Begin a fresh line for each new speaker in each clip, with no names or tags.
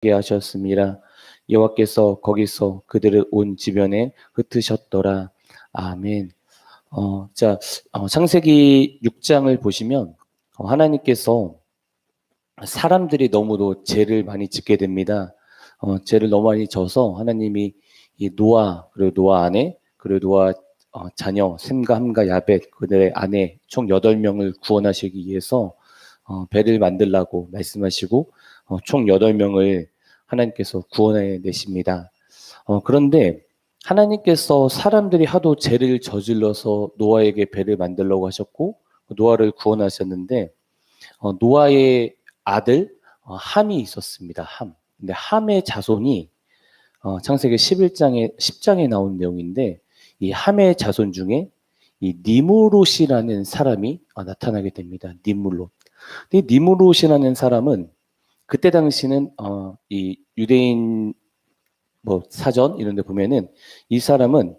게 하셨습니다. 여호와께서 거기서 그들을 온 지변에 흩으셨더라. 아멘. 창세기 6장을 보시면 하나님께서 사람들이 너무도 죄를 많이 짓게 됩니다. 죄를 너무 많이 져서 하나님이 이 노아, 그리고 노아 아내, 그리고 노아 자녀 셈과 함과 야벳 그들의 아내 총 8명을 구원하시기 위해서 배를 만들라고 말씀하시고 총 8명을 하나님께서 구원해 내십니다. 그런데 하나님께서 사람들이 하도 죄를 저질러서 노아에게 배를 만들려고 하셨고 노아를 구원하셨는데 노아의 아들 함이 있었습니다. 함. 근데 함의 자손이 창세기 10장에 나온 내용인데 이 함의 자손 중에 이 니무롯이라는 사람이 나타나게 됩니다. 니물롯. 이 니무롯이라는 사람은 그때 당시는 이 유대인 사전 이런 데 보면은 이 사람은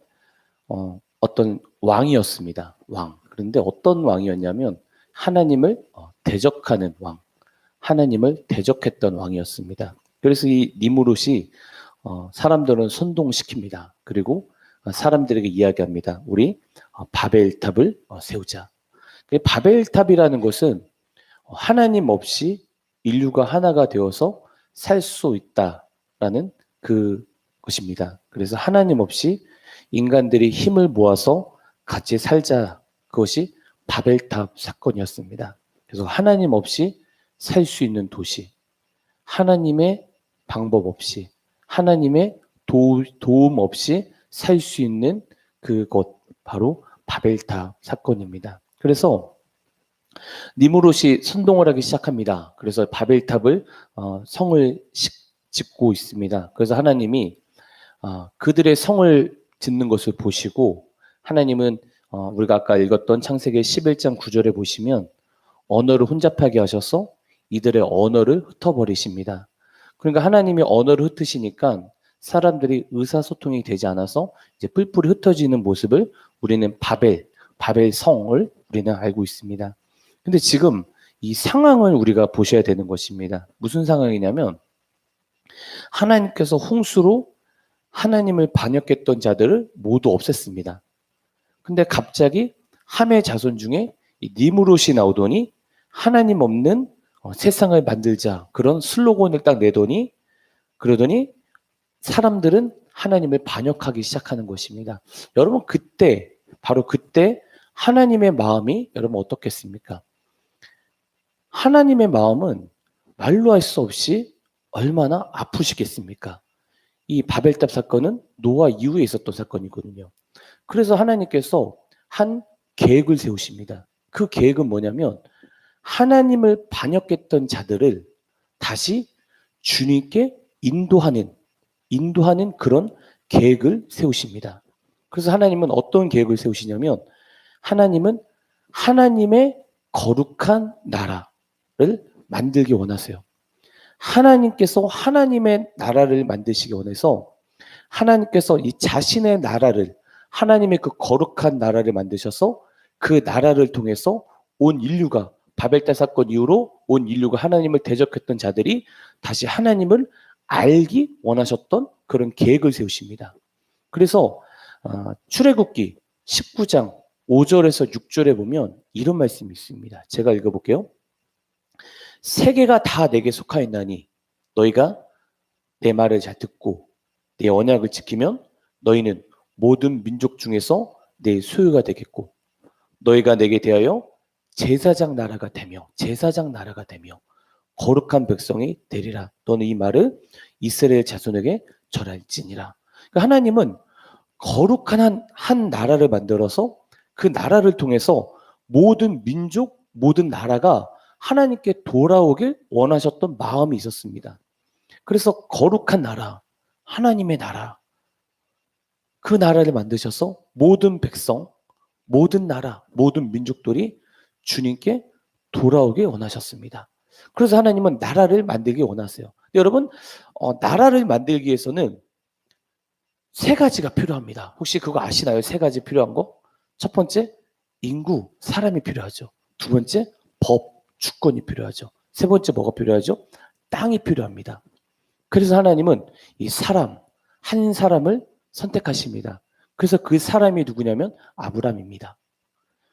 어떤 왕이었습니다. 왕. 그런데 어떤 왕이었냐면 하나님을 대적하는 왕. 하나님을 대적했던 왕이었습니다. 그래서 이 니무롯이 사람들은 선동시킵니다. 그리고 사람들에게 이야기합니다. 우리 바벨탑을 세우자. 바벨탑이라는 것은 하나님 없이 인류가 하나가 되어서 살 수 있다라는 그것입니다. 그래서 하나님 없이 인간들이 힘을 모아서 같이 살자. 그것이 바벨탑 사건이었습니다. 그래서 하나님 없이 살 수 있는 도시, 하나님의 방법 없이, 하나님의 도움 없이 살 수 있는 그곳, 바로 바벨탑 사건입니다. 그래서 니무롯이 선동을 하기 시작합니다. 그래서 바벨탑을 성을 짓고 있습니다. 그래서 하나님이 그들의 성을 짓는 것을 보시고 하나님은 우리가 아까 읽었던 창세기 11장 9절에 보시면 언어를 혼잡하게 하셔서 이들의 언어를 흩어버리십니다. 그러니까 하나님이 언어를 흩으시니까 사람들이 의사소통이 되지 않아서 이제 뿔뿔이 흩어지는 모습을 우리는 바벨 성을 우리는 알고 있습니다. 근데 지금 이 상황을 우리가 보셔야 되는 것입니다. 무슨 상황이냐면 하나님께서 홍수로 하나님을 반역했던 자들을 모두 없앴습니다. 근데 갑자기 함의 자손 중에 이 니무롯이 나오더니 하나님 없는 세상을 만들자 그런 슬로건을 딱 내더니 그러더니 사람들은 하나님을 반역하기 시작하는 것입니다. 여러분 바로 그때 하나님의 마음이 여러분 어떻겠습니까? 하나님의 마음은 말로 할 수 없이 얼마나 아프시겠습니까? 이 바벨탑 사건은 노아 이후에 있었던 사건이거든요. 그래서 하나님께서 한 계획을 세우십니다. 그 계획은 뭐냐면 하나님을 반역했던 자들을 다시 주님께 인도하는 그런 계획을 세우십니다. 그래서 하나님은 어떤 계획을 세우시냐면 하나님은 하나님의 거룩한 나라를 만들기 원하세요. 하나님께서 하나님의 나라를 만드시기 원해서 하나님께서 이 자신의 나라를 하나님의 그 거룩한 나라를 만드셔서 그 나라를 통해서 온 인류가 바벨탑 사건 이후로 온 인류가 하나님을 대적했던 자들이 다시 하나님을 알기 원하셨던 그런 계획을 세우십니다. 그래서 출애굽기 19장 5절에서 6절에 보면 이런 말씀이 있습니다. 제가 읽어볼게요. 세계가 다 내게 속하였나니 너희가 내 말을 잘 듣고 내 언약을 지키면 너희는 모든 민족 중에서 내 소유가 되겠고 너희가 내게 대하여 제사장 나라가 되며 거룩한 백성이 되리라. 너는 이 말을 이스라엘 자손에게 전할지니라. 그러니까 하나님은 거룩한 한 나라를 만들어서 그 나라를 통해서 모든 민족, 모든 나라가 하나님께 돌아오길 원하셨던 마음이 있었습니다. 그래서 거룩한 나라, 하나님의 나라, 그 나라를 만드셔서 모든 백성, 모든 나라, 모든 민족들이 주님께 돌아오길 원하셨습니다. 그래서 하나님은 나라를 만들기 원하세요. 여러분, 나라를 만들기 위해서는 세 가지가 필요합니다. 혹시 그거 아시나요? 세 가지 필요한 거? 첫 번째, 인구, 사람이 필요하죠. 두 번째, 법, 주권이 필요하죠. 세 번째 뭐가 필요하죠? 땅이 필요합니다. 그래서 하나님은 이 사람, 한 사람을 선택하십니다. 그래서 그 사람이 누구냐면 아브람입니다.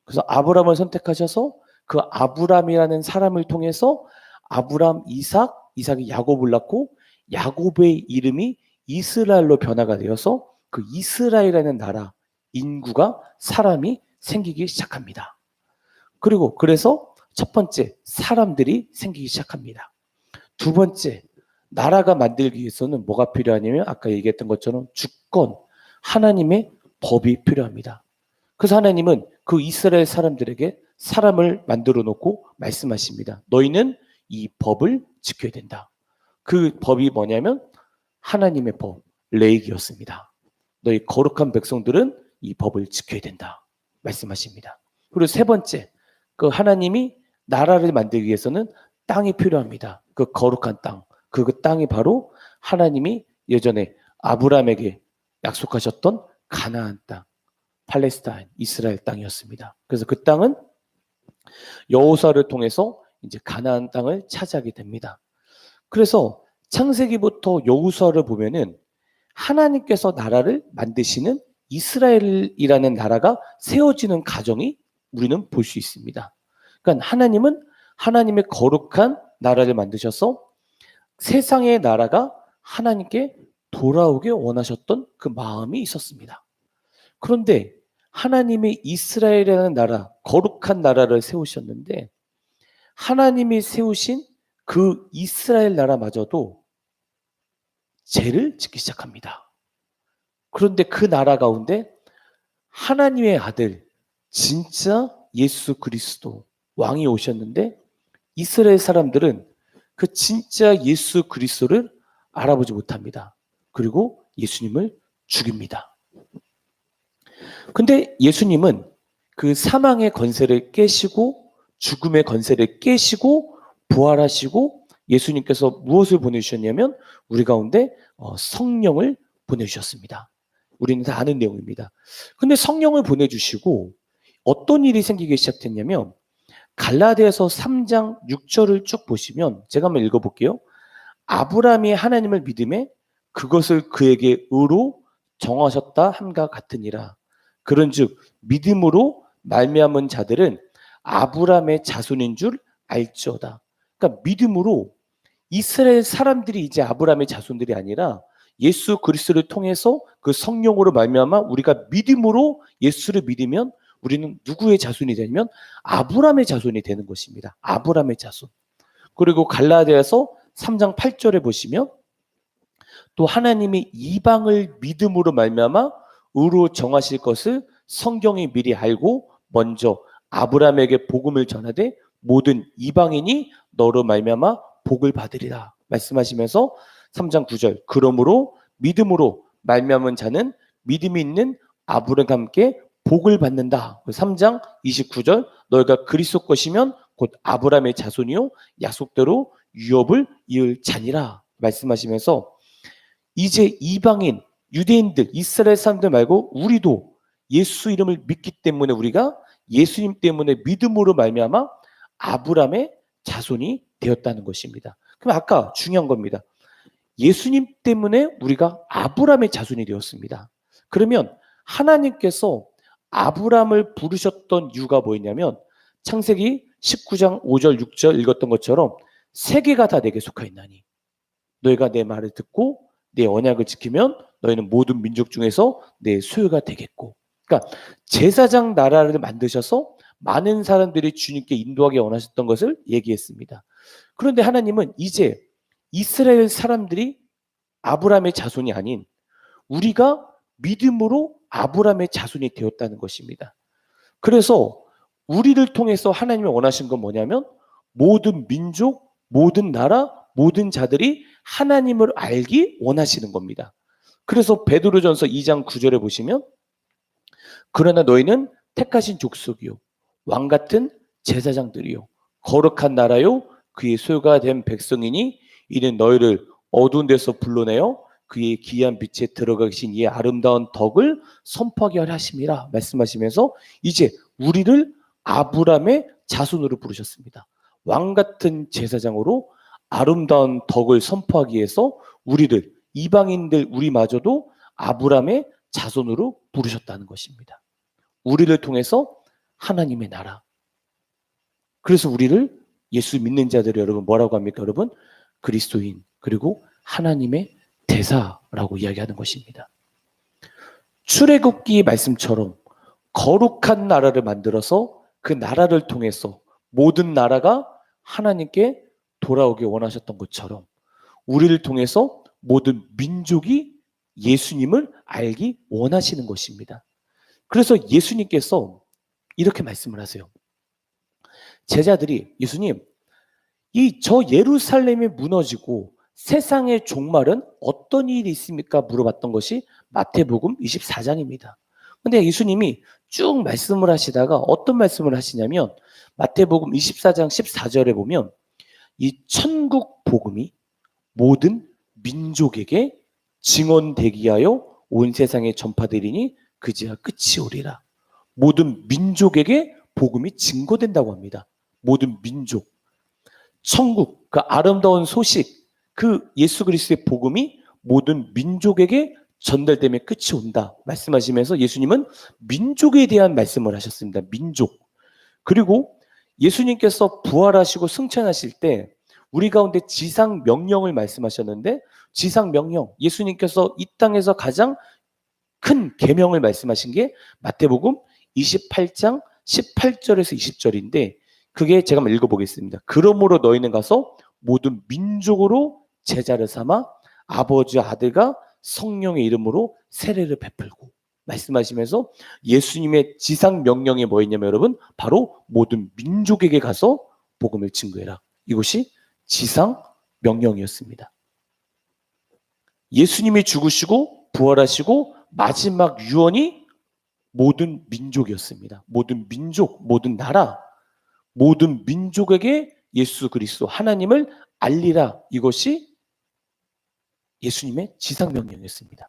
그래서 아브람을 선택하셔서 그 아브람이라는 사람을 통해서 아브람, 이삭이 야곱을 낳고 야곱의 이름이 이스라엘로 변화가 되어서 그 이스라엘이라는 나라, 인구가 사람이 생기기 시작합니다. 그리고 그래서 첫 번째 사람들이 생기기 시작합니다. 두 번째 나라가 만들기 위해서는 뭐가 필요하냐면 아까 얘기했던 것처럼 주권, 하나님의 법이 필요합니다. 그래서 하나님은 그 이스라엘 사람들에게 사람을 만들어 놓고 말씀하십니다. 너희는 이 법을 지켜야 된다. 그 법이 뭐냐면 하나님의 법, 레위기였습니다. 너희 거룩한 백성들은 이 법을 지켜야 된다. 말씀하십니다. 그리고 세 번째, 그 하나님이 나라를 만들기 위해서는 땅이 필요합니다. 그 거룩한 땅. 그 땅이 바로 하나님이 예전에 아브라함에게 약속하셨던 가나안 땅, 팔레스타인, 이스라엘 땅이었습니다. 그래서 그 땅은 여호수아를 통해서 이제 가나안 땅을 차지하게 됩니다. 그래서 창세기부터 여호수아를 보면은 하나님께서 나라를 만드시는 이스라엘이라는 나라가 세워지는 과정이 우리는 볼 수 있습니다. 그러니까 하나님은 하나님의 거룩한 나라를 만드셔서 세상의 나라가 하나님께 돌아오게 원하셨던 그 마음이 있었습니다. 그런데 하나님이 이스라엘이라는 나라, 거룩한 나라를 세우셨는데 하나님이 세우신 그 이스라엘 나라마저도 죄를 짓기 시작합니다. 그런데 그 나라 가운데 하나님의 아들, 진짜 예수 그리스도 왕이 오셨는데 이스라엘 사람들은 그 진짜 예수 그리스도를 알아보지 못합니다. 그리고 예수님을 죽입니다. 근데 예수님은 그 사망의 권세를 깨시고 죽음의 권세를 깨시고 부활하시고 예수님께서 무엇을 보내주셨냐면 우리 가운데 성령을 보내주셨습니다. 우리는 다 아는 내용입니다. 근데 성령을 보내주시고 어떤 일이 생기기 시작했냐면 갈라디아서 3장 6절을 쭉 보시면 제가 한번 읽어볼게요. 아브라함이 하나님을 믿음에 그것을 그에게 의로 정하셨다 함과 같으니라. 그런즉 믿음으로 말미암은 자들은 아브라함의 자손인 줄 알지어다. 그러니까 믿음으로 이스라엘 사람들이 이제 아브라함의 자손들이 아니라 예수 그리스도를 통해서 그 성령으로 말미암아 우리가 믿음으로 예수를 믿으면 우리는 누구의 자손이 되냐면 아브라함의 자손이 되는 것입니다. 아브라함의 자손. 그리고 갈라디아서 3장 8절에 보시면 또 하나님이 이방을 믿음으로 말미암아 의로 정하실 것을 성경이 미리 알고 먼저 아브라함에게 복음을 전하되 모든 이방인이 너로 말미암아 복을 받으리라 말씀하시면서 3장 9절 그러므로 믿음으로 말미암은 자는 믿음이 있는 아브라함과 함께 복을 받는다. 3장 29절 너희가 그리스도 것이면 곧 아브라함의 자손이요 약속대로 유업을 이을 자니라 말씀하시면서 이제 이방인 유대인들 이스라엘 사람들 말고 우리도 예수 이름을 믿기 때문에 우리가 예수님 때문에 믿음으로 말미암아 아브라함의 자손이 되었다는 것입니다. 그럼 아까 중요한 겁니다. 예수님 때문에 우리가 아브라함의 자손이 되었습니다. 그러면 하나님께서 아브라함을 부르셨던 이유가 뭐였냐면 창세기 19장 5절 6절 읽었던 것처럼 세계가 다 내게 속하였나니 너희가 내 말을 듣고 내 언약을 지키면 너희는 모든 민족 중에서 내 소유가 되겠고 그러니까 제사장 나라를 만드셔서 많은 사람들이 주님께 인도하게 원하셨던 것을 얘기했습니다. 그런데 하나님은 이제 이스라엘 사람들이 아브라함의 자손이 아닌 우리가 믿음으로 아브라함의 자손이 되었다는 것입니다. 그래서 우리를 통해서 하나님이 원하신 건 뭐냐면 모든 민족, 모든 나라, 모든 자들이 하나님을 알기 원하시는 겁니다. 그래서 베드로전서 2장 9절에 보시면 그러나 너희는 택하신 족속이요 왕같은 제사장들이요 거룩한 나라요 그의 소유가 된 백성이니 이는 너희를 어두운 데서 불러내어 그의 귀한 빛에 들어가 계신 이 아름다운 덕을 선포하게 하려 하심이라 말씀하시면서 이제 우리를 아브라함의 자손으로 부르셨습니다. 왕같은 제사장으로 아름다운 덕을 선포하기 위해서 우리들, 이방인들 우리마저도 아브라함의 자손으로 부르셨다는 것입니다. 우리를 통해서 하나님의 나라. 그래서 우리를 예수 믿는 자들이 여러분 뭐라고 합니까? 여러분 그리스도인 그리고 하나님의 대사라고 이야기하는 것입니다. 출애굽기 말씀처럼 거룩한 나라를 만들어서 그 나라를 통해서 모든 나라가 하나님께 돌아오길 원하셨던 것처럼 우리를 통해서 모든 민족이 예수님을 알기 원하시는 것입니다. 그래서 예수님께서 이렇게 말씀을 하세요. 제자들이 예수님, 이 저 예루살렘이 무너지고 세상의 종말은 어떤 일이 있습니까? 물어봤던 것이 마태복음 24장입니다. 근데 예수님이 쭉 말씀을 하시다가 어떤 말씀을 하시냐면 마태복음 24장 14절에 보면 이 천국 복음이 모든 민족에게 증언되게 하여 온 세상에 전파되리니 그제야 끝이 오리라. 모든 민족에게 복음이 증거된다고 합니다. 모든 민족. 천국, 그 아름다운 소식, 그 예수 그리스도의 복음이 모든 민족에게 전달되면 끝이 온다 말씀하시면서 예수님은 민족에 대한 말씀을 하셨습니다. 민족. 그리고 예수님께서 부활하시고 승천하실 때 우리 가운데 지상 명령을 말씀하셨는데 지상 명령, 예수님께서 이 땅에서 가장 큰 계명을 말씀하신 게 마태복음 28장 18절에서 20절인데 그게 제가 한번 읽어보겠습니다. 그러므로 너희는 가서 모든 민족으로 제자를 삼아 아버지와 아들과 성령의 이름으로 세례를 베풀고 말씀하시면서 예수님의 지상 명령이 뭐였냐면 여러분 바로 모든 민족에게 가서 복음을 증거해라. 이것이 지상 명령이었습니다. 예수님이 죽으시고 부활하시고 마지막 유언이 모든 민족이었습니다. 모든 민족, 모든 나라, 모든 민족에게 예수 그리스도 하나님을 알리라. 이것이 예수님의 지상 명령이었습니다.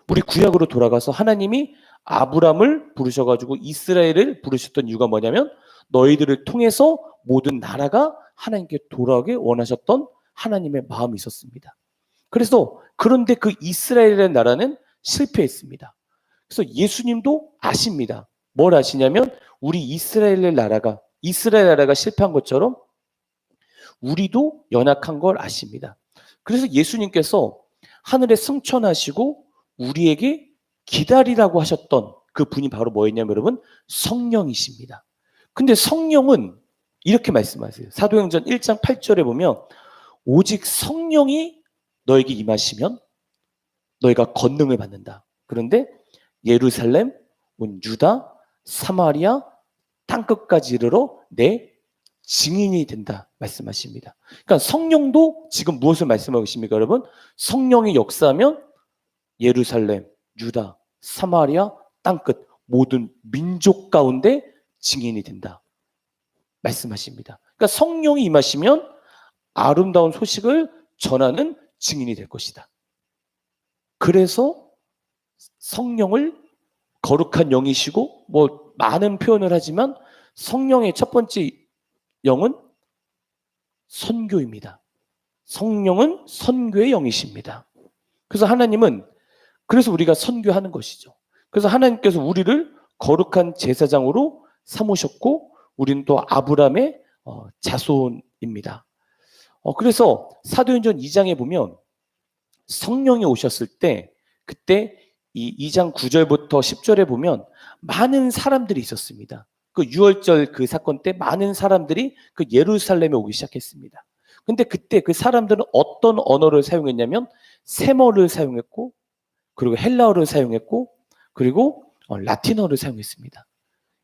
우리 구약으로 돌아가서 하나님이 아브람을 부르셔가지고 이스라엘을 부르셨던 이유가 뭐냐면 너희들을 통해서 모든 나라가 하나님께 돌아오게 원하셨던 하나님의 마음이 있었습니다. 그래서 그런데 그 이스라엘의 나라는 실패했습니다. 그래서 예수님도 아십니다. 뭘 아시냐면 우리 이스라엘 나라가 실패한 것처럼 우리도 연약한 걸 아십니다. 그래서 예수님께서 하늘에 승천하시고 우리에게 기다리라고 하셨던 그 분이 바로 뭐였냐면 여러분 성령이십니다. 근데 성령은 이렇게 말씀하세요. 사도행전 1장 8절에 보면 오직 성령이 너에게 임하시면 너희가 권능을 받는다. 그런데 예루살렘, 온 유다, 사마리아, 땅끝까지 이르러 내 증인이 된다 말씀하십니다. 그러니까 성령도 지금 무엇을 말씀하고 계십니까 여러분? 성령이 역사하면 예루살렘, 유다, 사마리아, 땅끝 모든 민족 가운데 증인이 된다 말씀하십니다. 그러니까 성령이 임하시면 아름다운 소식을 전하는 증인이 될 것이다. 그래서 성령을 거룩한 영이시고 뭐 많은 표현을 하지만 성령의 첫 번째 영은 선교입니다. 성령은 선교의 영이십니다. 그래서 하나님은 그래서 우리가 선교하는 것이죠. 그래서 하나님께서 우리를 거룩한 제사장으로 삼으셨고 우리는 또 아브라함의 자손입니다. 그래서 사도행전 2장에 보면 성령이 오셨을 때 그때 이 2장 9절부터 10절에 보면 많은 사람들이 있었습니다. 그 6월절 그 사건 때 많은 사람들이 그 예루살렘에 오기 시작했습니다. 근데 그때 그 사람들은 어떤 언어를 사용했냐면 세머를 사용했고 그리고 헬라어를 사용했고 그리고 라틴어를 사용했습니다.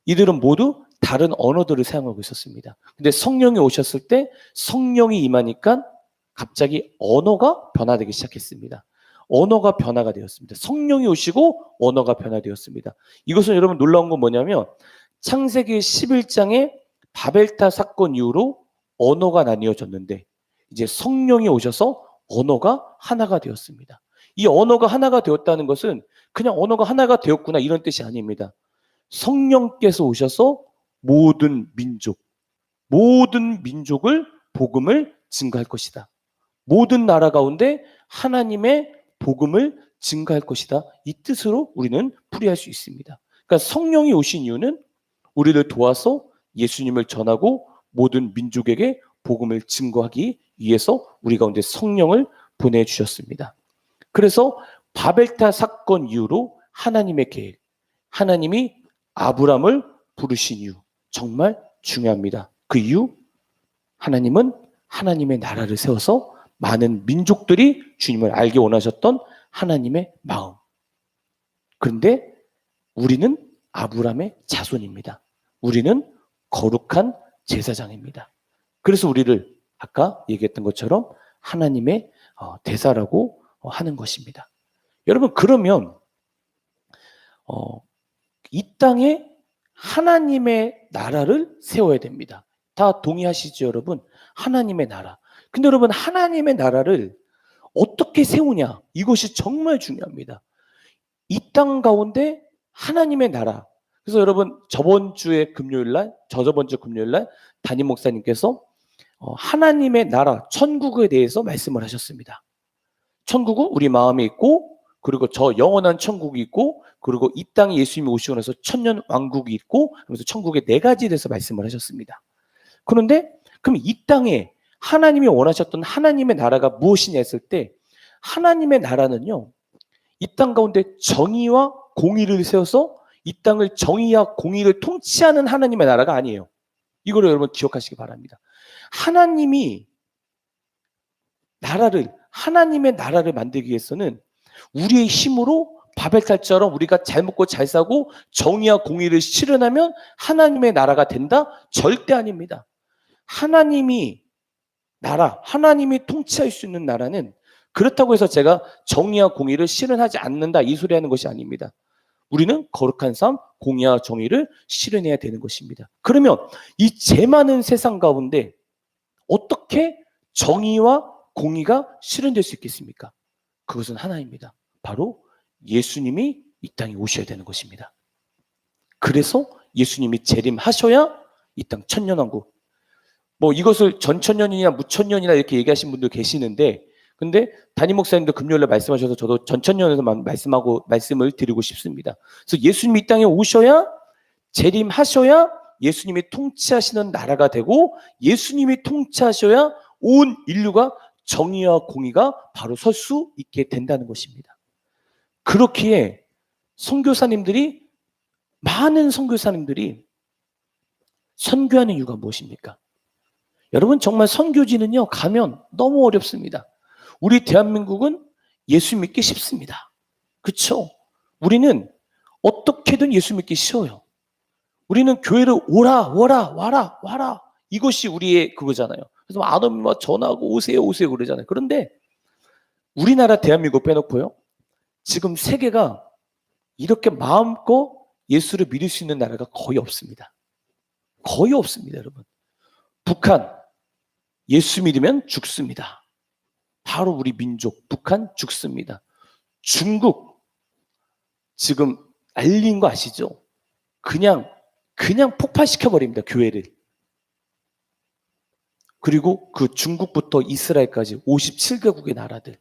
이들은 모두 다른 언어들을 사용하고 있었습니다. 근데 성령이 오셨을 때 성령이 임하니까 갑자기 언어가 변화되기 시작했습니다. 언어가 변화가 되었습니다. 성령이 오시고 언어가 변화되었습니다. 이것은 여러분 놀라운 건 뭐냐면 창세기 11장의 바벨탑 사건 이후로 언어가 나뉘어졌는데 이제 성령이 오셔서 언어가 하나가 되었습니다. 이 언어가 하나가 되었다는 것은 그냥 언어가 하나가 되었구나 이런 뜻이 아닙니다. 성령께서 오셔서 모든 민족을 복음을 증거할 것이다. 모든 나라 가운데 하나님의 복음을 증가할 것이다. 이 뜻으로 우리는 풀이할 수 있습니다. 그러니까 성령이 오신 이유는 우리를 도와서 예수님을 전하고 모든 민족에게 복음을 증거하기 위해서 우리 가운데 성령을 보내주셨습니다. 그래서 바벨탑 사건 이후로 하나님의 계획, 하나님이 아브람을 부르신 이유 정말 중요합니다. 그 이유, 하나님은 하나님의 나라를 세워서 많은 민족들이 주님을 알게 원하셨던 하나님의 마음. 그런데 우리는 아브람의 자손입니다. 우리는 거룩한 제사장입니다. 그래서 우리를 아까 얘기했던 것처럼 하나님의 대사라고 하는 것입니다. 여러분, 그러면 이 땅에 하나님의 나라를 세워야 됩니다. 다 동의하시죠, 여러분? 하나님의 나라. 근데 여러분, 하나님의 나라를 어떻게 세우냐? 이것이 정말 중요합니다. 이 땅 가운데 하나님의 나라. 그래서 여러분, 저번 주 금요일 날 담임 목사님께서 하나님의 나라, 천국에 대해서 말씀을 하셨습니다. 천국은 우리 마음에 있고, 그리고 저 영원한 천국이 있고, 그리고 이 땅에 예수님이 오시고 나서 천년 왕국이 있고, 그래서 천국의 4가지에 대해서 말씀을 하셨습니다. 그런데 그럼 이 땅에 하나님이 원하셨던 하나님의 나라가 무엇이냐 했을 때, 하나님의 나라는요, 이 땅 가운데 정의와 공의를 세워서 이 땅을 정의와 공의를 통치하는 하나님의 나라가 아니에요. 이거를 여러분 기억하시기 바랍니다. 하나님의 나라를 만들기 위해서는 우리의 힘으로 바벨탑처럼 우리가 잘 먹고 잘 사고 정의와 공의를 실현하면 하나님의 나라가 된다? 절대 아닙니다. 하나님이 통치할 수 있는 나라는 그렇다고 해서 제가 정의와 공의를 실현하지 않는다 이 소리 하는 것이 아닙니다. 우리는 거룩한 삶, 공의와 정의를 실현해야 되는 것입니다. 그러면 이 재 많은 세상 가운데 어떻게 정의와 공의가 실현될 수 있겠습니까? 그것은 하나입니다. 바로 예수님이 이 땅에 오셔야 되는 것입니다. 그래서 예수님이 재림하셔야 이 땅 천년왕국. 이것을 전천년이냐 무천년이나 이렇게 얘기하신 분들 계시는데, 근데 담임 목사님도 금요일에 말씀하셔서 저도 전천년에서 말씀을 드리고 싶습니다. 그래서 예수님이 이 땅에 오셔야, 재림하셔야 예수님이 통치하시는 나라가 되고, 예수님이 통치하셔야 온 인류가 정의와 공의가 바로 설 수 있게 된다는 것입니다. 그렇기에 많은 선교사님들이 선교하는 이유가 무엇입니까? 여러분, 정말 선교지는요, 가면 너무 어렵습니다. 우리 대한민국은 예수 믿기 쉽습니다. 그렇죠? 우리는 어떻게든 예수 믿기 쉬워요. 우리는 교회를 와라. 이것이 우리의 그거잖아요. 그래서 안 오면 전화하고 오세요 그러잖아요. 그런데 우리나라 대한민국 빼놓고요, 지금 세계가 이렇게 마음껏 예수를 믿을 수 있는 나라가 거의 없습니다. 거의 없습니다, 여러분. 북한, 예수 믿으면 죽습니다. 바로 우리 민족, 북한 죽습니다. 중국, 지금 알린 거 아시죠? 그냥 폭발시켜버립니다, 교회를. 그리고 그 중국부터 이스라엘까지 57개국의 나라들,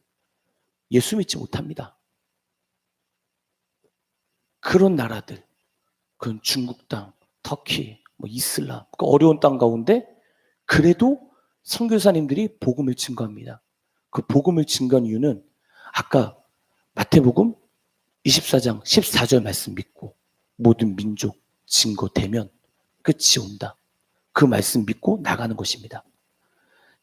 예수 믿지 못합니다. 그런 나라들, 그런 중국 땅, 터키, 이슬람, 그 어려운 땅 가운데 그래도 선교사님들이 복음을 증거합니다. 그 복음을 증거한 이유는 아까 마태복음 24장 14절 말씀 믿고 모든 민족 증거되면 끝이 온다. 그 말씀 믿고 나가는 것입니다.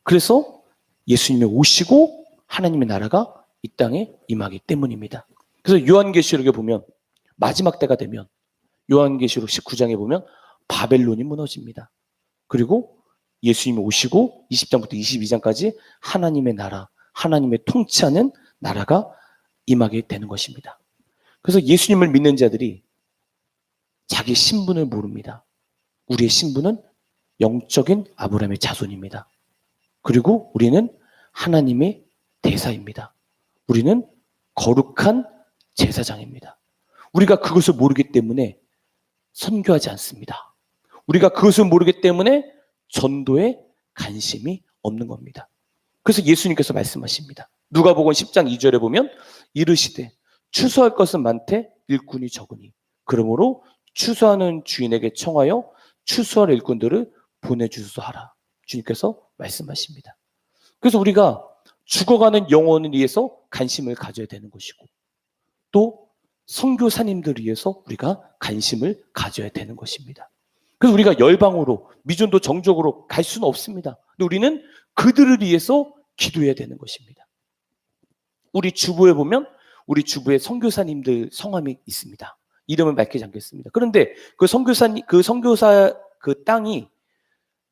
그래서 예수님이 오시고 하나님의 나라가 이 땅에 임하기 때문입니다. 그래서 요한계시록에 보면 마지막 때가 되면 요한계시록 19장에 보면 바벨론이 무너집니다. 그리고 예수님이 오시고 20장부터 22장까지 하나님의 나라, 하나님의 통치하는 나라가 임하게 되는 것입니다. 그래서 예수님을 믿는 자들이 자기 신분을 모릅니다. 우리의 신분은 영적인 아브라함의 자손입니다. 그리고 우리는 하나님의 대사입니다. 우리는 거룩한 제사장입니다. 우리가 그것을 모르기 때문에 선교하지 않습니다. 우리가 그것을 모르기 때문에 전도에 관심이 없는 겁니다. 그래서 예수님께서 말씀하십니다. 누가복음 10장 2절에 보면 이르시되 추수할 것은 많되 일꾼이 적으니 그러므로 추수하는 주인에게 청하여 추수할 일꾼들을 보내주소서 하라. 주님께서 말씀하십니다. 그래서 우리가 죽어가는 영혼을 위해서 관심을 가져야 되는 것이고 또 선교사님들을 위해서 우리가 관심을 가져야 되는 것입니다. 그래서 우리가 열방으로 미전도 정적으로 갈 수는 없습니다. 근데 우리는 그들을 위해서 기도해야 되는 것입니다. 우리 주부에 보면 우리 주부에 선교사님들 성함이 있습니다. 이름은 밝히지 않겠습니다. 그런데 그 선교사 그 땅이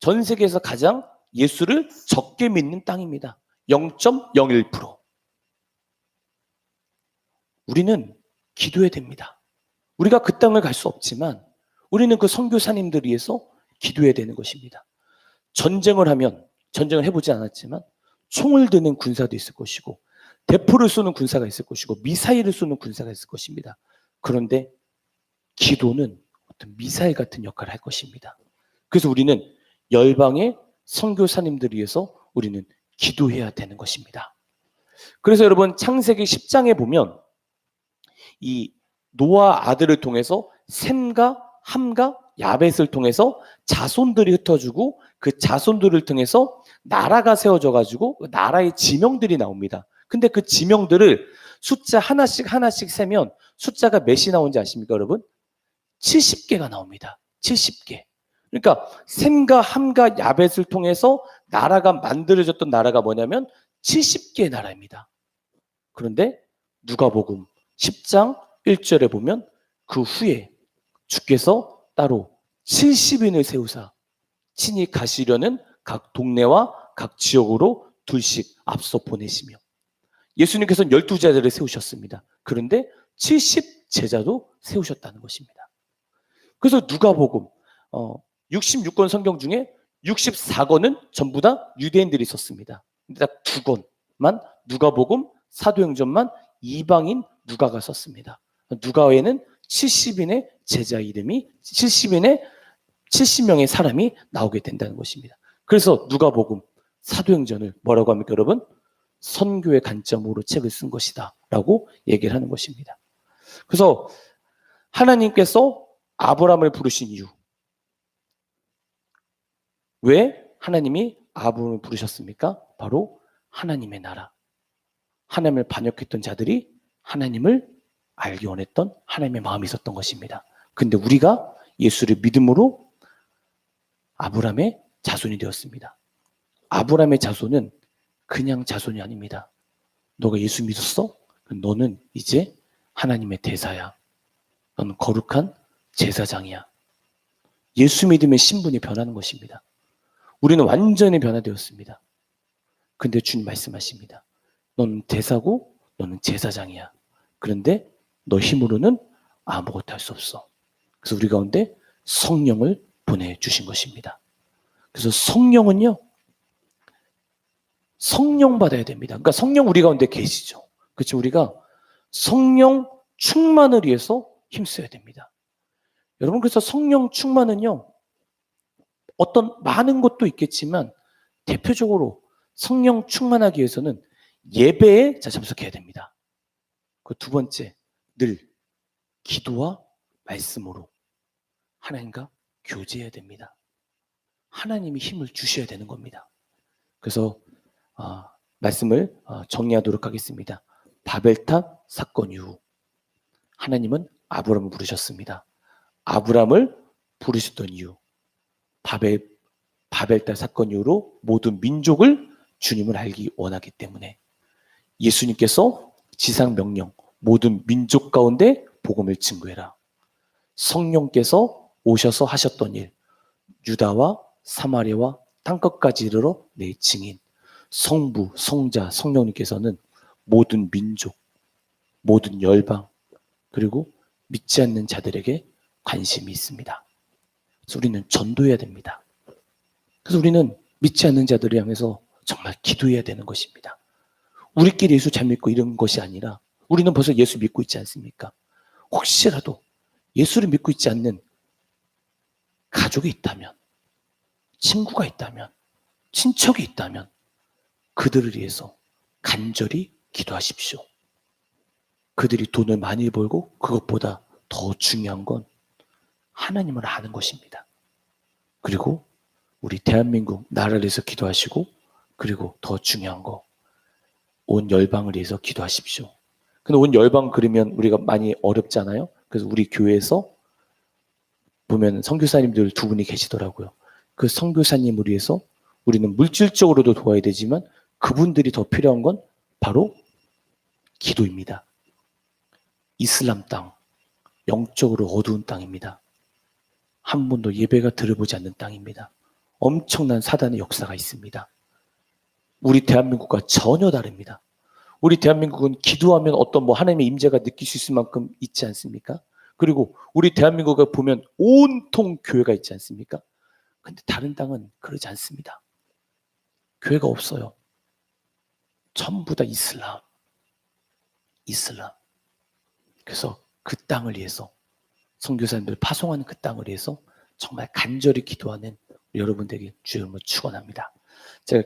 전 세계에서 가장 예수를 적게 믿는 땅입니다. 0.01%. 우리는 기도해야 됩니다. 우리가 그 땅을 갈 수 없지만 우리는 그 선교사님들 위해서 기도해야 되는 것입니다. 전쟁을 하면, 전쟁을 해보지 않았지만 총을 드는 군사도 있을 것이고 대포를 쏘는 군사가 있을 것이고 미사일을 쏘는 군사가 있을 것입니다. 그런데 기도는 어떤 미사일 같은 역할을 할 것입니다. 그래서 우리는 열방의 선교사님들을 위해서 우리는 기도해야 되는 것입니다. 그래서 여러분 창세기 10장에 보면 이 노아 아들을 통해서 셈과 함과 야벳을 통해서 자손들이 흩어지고 그 자손들을 통해서 나라가 세워져 가지고 나라의 지명들이 나옵니다. 근데 그 지명들을 숫자 하나씩 하나씩 세면 숫자가 몇이 나오는지 아십니까, 여러분? 70개가 나옵니다. 70개. 그러니까 셈과 함과 야벳을 통해서 나라가 만들어졌던 나라가 뭐냐면 70개의 나라입니다. 그런데 누가복음 10장 1절에 보면 그 후에 주께서 따로 70인을 세우사 친히 가시려는 각 동네와 각 지역으로 둘씩 앞서 보내시며 예수님께서는 12제자를 세우셨습니다. 그런데 70제자도 세우셨다는 것입니다. 그래서 누가복음 66권 성경 중에 64권은 전부 다 유대인들이 썼습니다. 근데 딱 2권만 누가복음, 사도행전만 이방인 누가가 썼습니다. 누가에는 70인의 제자 이름이 70명의 사람이 나오게 된다는 것입니다. 그래서 누가복음, 사도행전을 뭐라고 합니까, 여러분? 선교의 관점으로 책을 쓴 것이다 라고 얘기를 하는 것입니다. 그래서 하나님께서 아브라함을 부르신 이유, 왜 하나님이 아브라함을 부르셨습니까? 바로 하나님의 나라, 하나님을 반역했던 자들이 하나님을 알기 원했던 하나님의 마음이 있었던 것입니다. 근데 우리가 예수를 믿음으로 아브라함의 자손이 되었습니다. 아브라함의 자손은 그냥 자손이 아닙니다. 너가 예수 믿었어? 너는 이제 하나님의 대사야. 너는 거룩한 제사장이야. 예수 믿음의 신분이 변하는 것입니다. 우리는 완전히 변화되었습니다. 근데 주님 말씀하십니다. 너는 대사고 너는 제사장이야. 그런데 너 힘으로는 아무것도 할 수 없어. 그래서 우리 가운데 성령을 보내주신 것입니다. 그래서 성령은요, 성령 받아야 됩니다. 그러니까 성령 우리 가운데 계시죠. 그렇죠? 우리가 성령 충만을 위해서 힘써야 됩니다. 여러분, 그래서 성령 충만은요, 어떤 많은 것도 있겠지만 대표적으로 성령 충만하기 위해서는 예배에 참석해야 됩니다. 그 두 번째, 늘 기도와 말씀으로 하나님과 교제해야 됩니다. 하나님이 힘을 주셔야 되는 겁니다. 그래서 말씀을 정리하도록 하겠습니다. 바벨탑 사건 이후 하나님은 아브라함을 부르셨습니다. 아브라함을 부르셨던 이유, 바벨탑 사건 이후로 모든 민족을 주님을 알기 원하기 때문에 예수님께서 지상 명령, 모든 민족 가운데 복음을 증거해라. 성령께서 오셔서 하셨던 일, 유다와 사마리아와 땅끝까지 이르러 내 증인, 성부, 성자, 성령님께서는 모든 민족, 모든 열방, 그리고 믿지 않는 자들에게 관심이 있습니다. 그래서 우리는 전도해야 됩니다. 그래서 우리는 믿지 않는 자들을 향해서 정말 기도해야 되는 것입니다. 우리끼리 예수 잘 믿고 이런 것이 아니라 우리는 벌써 예수 믿고 있지 않습니까? 혹시라도 예수를 믿고 있지 않는 가족이 있다면, 친구가 있다면, 친척이 있다면 그들을 위해서 간절히 기도하십시오. 그들이 돈을 많이 벌고 그것보다 더 중요한 건 하나님을 아는 것입니다. 그리고 우리 대한민국 나라를 위해서 기도하시고, 그리고 더 중요한 거, 온 열방을 위해서 기도하십시오. 근데 온 열방 그러면 우리가 많이 어렵잖아요. 그래서 우리 교회에서 보면 선교사님들 두 분이 계시더라고요. 그 선교사님을 위해서 우리는 물질적으로도 도와야 되지만 그분들이 더 필요한 건 바로 기도입니다. 이슬람 땅, 영적으로 어두운 땅입니다. 한 번도 예배가 들어보지 않는 땅입니다. 엄청난 사단의 역사가 있습니다. 우리 대한민국과 전혀 다릅니다. 우리 대한민국은 기도하면 어떤 하나님의 임재가 느낄 수 있을 만큼 있지 않습니까? 그리고 우리 대한민국을 보면 온통 교회가 있지 않습니까? 근데 다른 땅은 그러지 않습니다. 교회가 없어요. 전부 다 이슬람. 그래서 그 땅을 위해서, 선교사님들 파송하는 그 땅을 위해서 정말 간절히 기도하는 여러분들에게 주의 이름으로 축원합니다. 제가